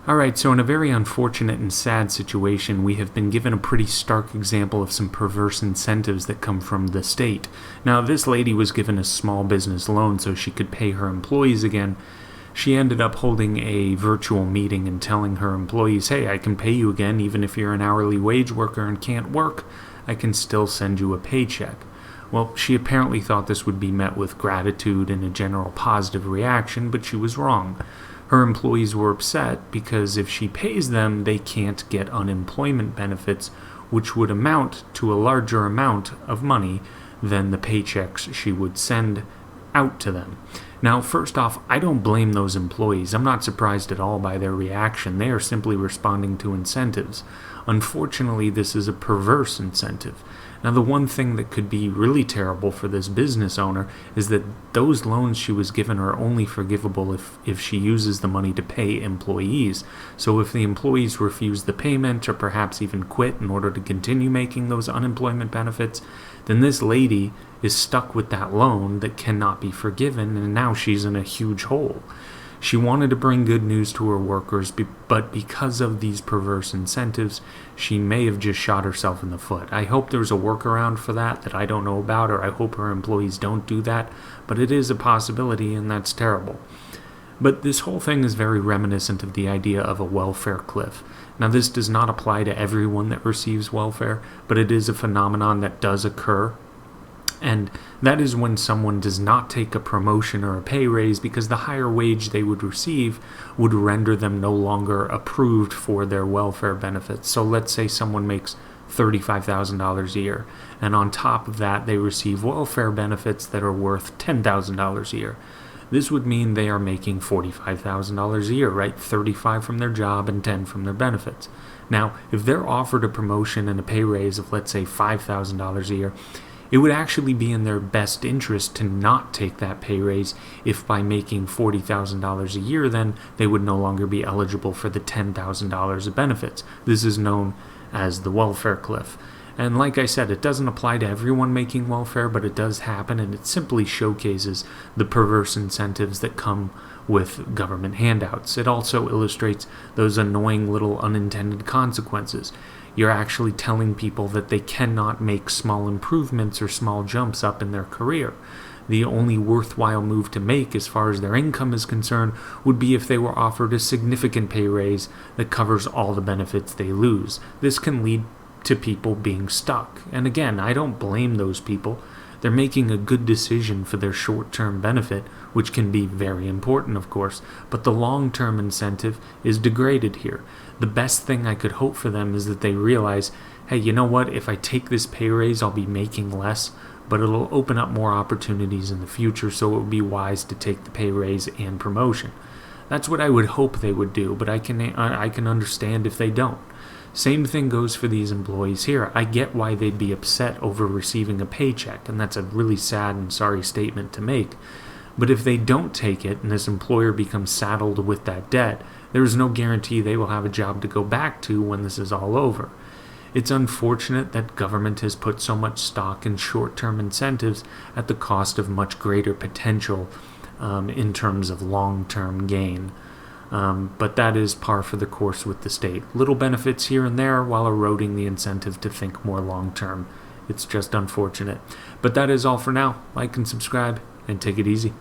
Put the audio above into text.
Alright, so in a very unfortunate and sad situation, we have been given a pretty stark example of some perverse incentives that come from the state. Now, this lady was given a small business loan so she could pay her employees again. She ended up holding a virtual meeting and telling her employees, hey, I can pay you again even if you're an hourly wage worker and can't work. I can still send you a paycheck. Well, she apparently thought this would be met with gratitude and a general positive reaction, but she was wrong. Her employees were upset because if she pays them, they can't get unemployment benefits, which would amount to a larger amount of money than the paychecks she would send out to them. Now, first off, I don't blame those employees. I'm not surprised at all by their reaction. They are simply responding to incentives. Unfortunately, this is a perverse incentive. Now, the one thing that could be really terrible for this business owner is that those loans she was given are only forgivable if she uses the money to pay employees. So if the employees refuse the payment or perhaps even quit in order to continue making those unemployment benefits, then this lady is stuck with that loan that cannot be forgiven, and now she's in a huge hole. She wanted to bring good news to her workers, but because of these perverse incentives, she may have just shot herself in the foot. I hope there's a workaround for that I don't know about, or I hope her employees don't do that, but it is a possibility, and that's terrible. But this whole thing is very reminiscent of the idea of a welfare cliff. Now, this does not apply to everyone that receives welfare, but it is a phenomenon that does occur. And that is when someone does not take a promotion or a pay raise because the higher wage they would receive would render them no longer approved for their welfare benefits. So let's say someone makes $35,000 a year, and on top of that they receive welfare benefits that are worth $10,000 a year. This would mean they are making $45,000 a year, right? 35 from their job and 10 from their benefits. Now, if they're offered a promotion and a pay raise of, let's say, $5,000 a year, it would actually be in their best interest to not take that pay raise if by making $40,000 a year, then they would no longer be eligible for the $10,000 of benefits. This is known as the welfare cliff. And like I said, it doesn't apply to everyone making welfare, but it does happen, and it simply showcases the perverse incentives that come with government handouts. It also illustrates those annoying little unintended consequences. You're actually telling people that they cannot make small improvements or small jumps up in their career. The only worthwhile move to make as far as their income is concerned would be if they were offered a significant pay raise that covers all the benefits they lose. This can lead to people being stuck. And again, I don't blame those people. They're making a good decision for their short-term benefit, which can be very important, of course, but the long-term incentive is degraded here. The best thing I could hope for them is that they realize, hey, you know what, if I take this pay raise, I'll be making less, but it'll open up more opportunities in the future, so it would be wise to take the pay raise and promotion. That's what I would hope they would do, but I can understand if they don't. Same thing goes for these employees here. I get why they'd be upset over receiving a paycheck, and that's a really sad and sorry statement to make. But if they don't take it and this employer becomes saddled with that debt, there is no guarantee they will have a job to go back to when this is all over. It's unfortunate that government has put so much stock in short-term incentives at the cost of much greater potential in terms of long-term gain. But that is par for the course with the state. Little benefits here and there while eroding the incentive to think more long-term. It's just unfortunate. But that is all for now. Like and subscribe, and take it easy.